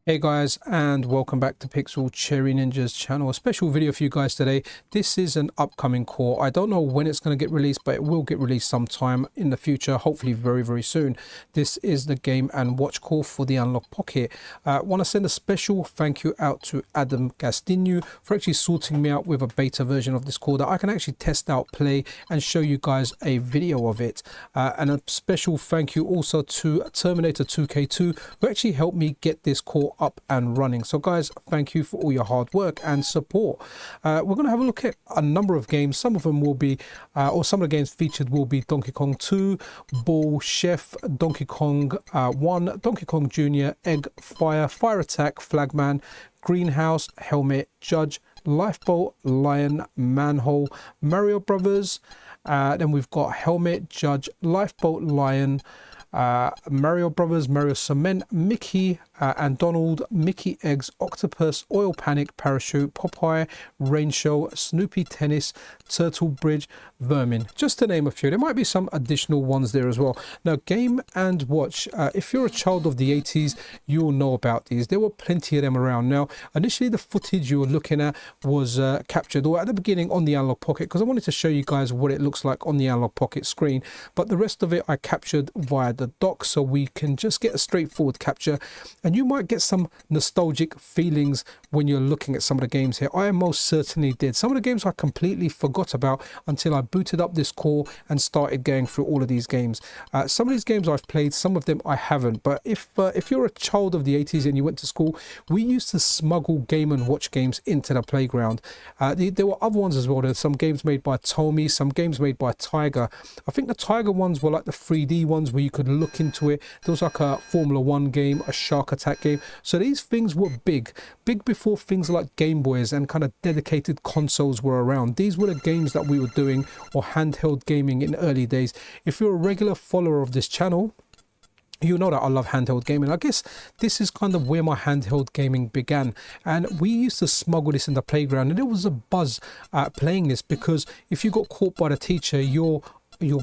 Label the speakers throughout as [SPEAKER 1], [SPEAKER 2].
[SPEAKER 1] Hey guys, and welcome back to Pixel Cherry Ninja's channel. A special video for you guys today. This is an upcoming core. I don't know when it's going to get released, but it will get released sometime in the future, hopefully very soon. This is the Game and Watch core for the Analogue Pocket. Want to send a special thank you out to Adam Gastineau for actually sorting me out with a beta version of this core that I can actually test out, play, and show you guys a video of it. And a special thank you also to Terminator 2K2 who actually helped me get this core up and running. So guys, thank you for all your hard work and support. We're going to have a look at a number of games. Some of them will be or some of the games featured will be Donkey Kong 2, Ball, Chef, Donkey Kong 1, Donkey Kong Jr., Egg, Fire Attack, Flagman, Greenhouse, Helmet, Judge, Lifeboat, Lion, Manhole, Mario Brothers. Then we've got Helmet, Judge, Lifeboat, Lion, Mario Brothers, Mario Cement, Mickey and Donald, Mickey Eggs, Octopus, Oil Panic, Parachute, Popeye, Rain Show, Snoopy Tennis, Turtle Bridge, Vermin, just to name a few. There might be some additional ones there as well. Now, Game and Watch, if you're a child of the 80s, you'll know about these. There were plenty of them around. Now, initially the footage you were looking at was captured or at the beginning on the Analogue Pocket, because I wanted to show you guys what it looks like on the Analogue Pocket screen, but the rest of it I captured via the dock, so we can just get a straightforward capture, and you might get some nostalgic feelings when you're looking at some of the games here. I most certainly did. Some of the games I completely forgot about until I booted up this core and started going through all of these games. Some of these games I've played, some of them I haven't, but if you're a child of the 80s and you went to school, we used to smuggle Game and Watch games into the playground. There were other ones as well. There's some games made by Tomy, some games made by Tiger. I think the Tiger ones were like the 3D ones where you could look into it. There was like a Formula 1 game, a Shark Attack game. So these things were big before things like Game Boys and kind of dedicated consoles were around. These were the games that we were doing, or handheld gaming in early days. If you're a regular follower of this channel, you know that I love handheld gaming. I guess this is kind of where my handheld gaming began, and we used to smuggle this in the playground, and there was a buzz playing this, because if you got caught by the teacher, your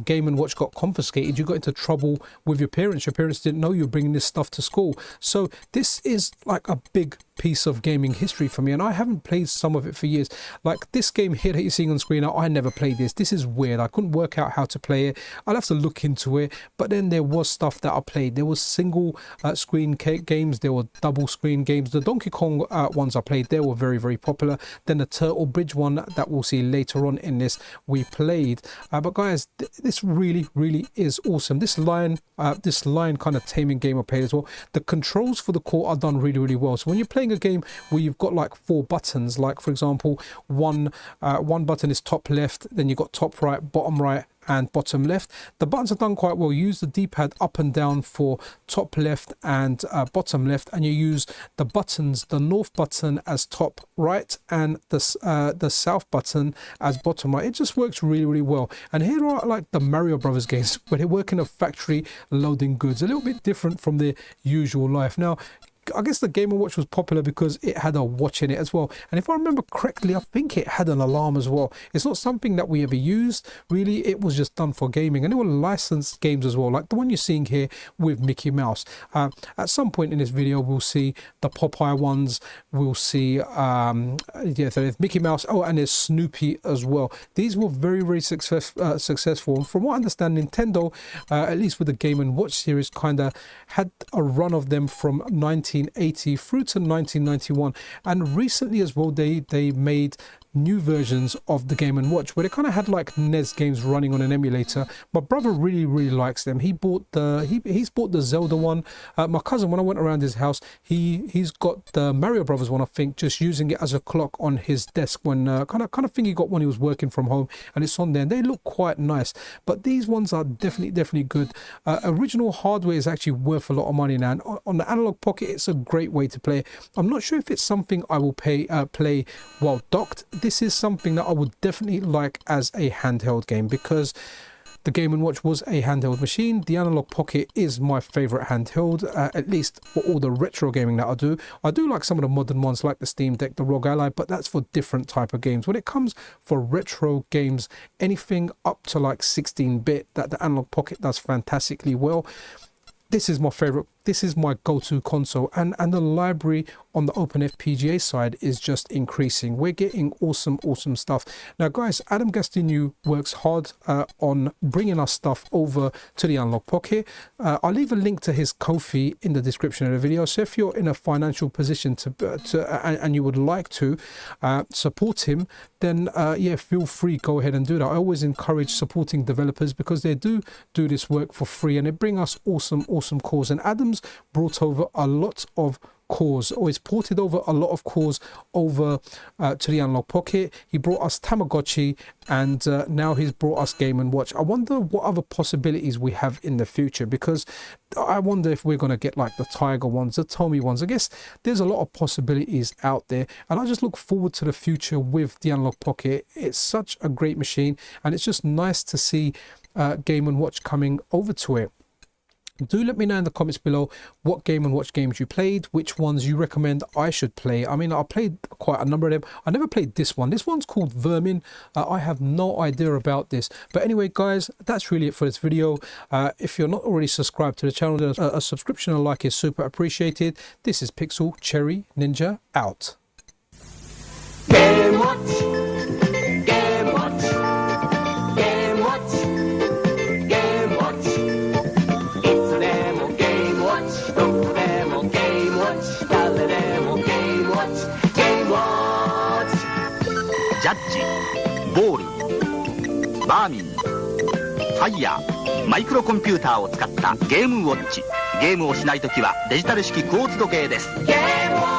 [SPEAKER 1] Game and Watch got confiscated. You got into trouble with your parents. Your parents didn't know you were bringing this stuff to school. So this is like a big piece of gaming history for me, and I haven't played some of it for years. Like this game here that you're seeing on screen, I never played this. This is weird. I couldn't work out how to play it. I'll have to look into it. But then there was stuff that I played. There was single screen games. There were double screen games. The Donkey Kong ones I played, they were very popular. Then the Turtle Bridge one that we'll see later on in this, we played. But guys, this really is awesome. This lion kind of taming game I played as well. The controls for the core are done really well. So when you're playing a game where you've got like 4 buttons, like for example, one button is top left, then you've got top right, bottom right, and bottom left. The buttons are done quite well. You use the D-pad up and down for top left and bottom left, and you use the buttons, the north button as top right and the south button as bottom right. It just works really well. And here are like the Mario Brothers games where they work in a factory loading goods, a little bit different from their usual life. Now, I guess the Game & Watch was popular because it had a watch in it as well, and if I remember correctly, I think it had an alarm as well. It's not something that we ever used really. It was just done for gaming, and there were licensed games as well, like the one you're seeing here with Mickey Mouse. At some point in this video we'll see the Popeye ones, we'll see so there's Mickey Mouse, oh, and there's Snoopy as well. These were very successful, and from what I understand, Nintendo, at least with the Game & Watch series, kind of had a run of them from 1980 through to 1991, and recently as well they made new versions of the Game & Watch where they kind of had like NES games running on an emulator. My brother really likes them. He's bought the Zelda one. My cousin, when I went around his house, he's got the Mario Brothers one, I think, just using it as a clock on his desk when kind of thing he got when he was working from home, and it's on there, and they look quite nice. But these ones are definitely good. Original hardware is actually worth a lot of money now, and on the Analogue Pocket it's a great way to play. I'm not sure if it's something I will play while docked. This is something that I would definitely like as a handheld game, because the Game & Watch was a handheld machine. The Analogue Pocket is my favorite handheld, at least for all the retro gaming that I do. I do like some of the modern ones like the Steam Deck, the ROG Ally, but that's for different type of games. When it comes for retro games, anything up to like 16-bit that the Analogue Pocket does fantastically well. This is my favorite this is my go-to console, and the library on the OpenFPGA side is just increasing. We're getting awesome stuff. Now guys, Adam Gastineau works hard on bringing us stuff over to the Analogue Pocket. I'll leave a link to his Ko-fi in the description of the video, so if you're in a financial position and you would like to support him, then yeah, feel free, go ahead and do that. I always encourage supporting developers because they do this work for free, and it brings us awesome cores. And Adam's brought over a lot of cores, or he's ported over a lot of cores over to the Analogue Pocket. He brought us Tamagotchi, and now he's brought us Game & Watch. I wonder what other possibilities we have in the future, because I wonder if we're going to get like the Tiger ones, the Tommy ones. I guess there's a lot of possibilities out there, and I just look forward to the future with the Analogue Pocket. It's such a great machine, and it's just nice to see Game & Watch coming over to it. Do let me know in the comments below what Game & Watch games you played, which ones you recommend I should play. I mean, I played quite a number of them. I never played this one. This one's called Vermin. I have no idea about this. But anyway, guys, that's really it for this video. If you're not already subscribed to the channel, then a subscription and a like is super appreciated. This is Pixel Cherry Ninja out.
[SPEAKER 2] Game Watch, Game Watch, Game Watch, Game Watch.いつでもGame Watch、どこでもGame Watch、誰でもGame Watch、Game Watch。ジャッジ、ボール、バーミン、ファイヤー、マイクロコンピューターを使ったゲームウォッチ。ゲームをしないときはデジタル式クォーツ時計です。ゲームウォッチ。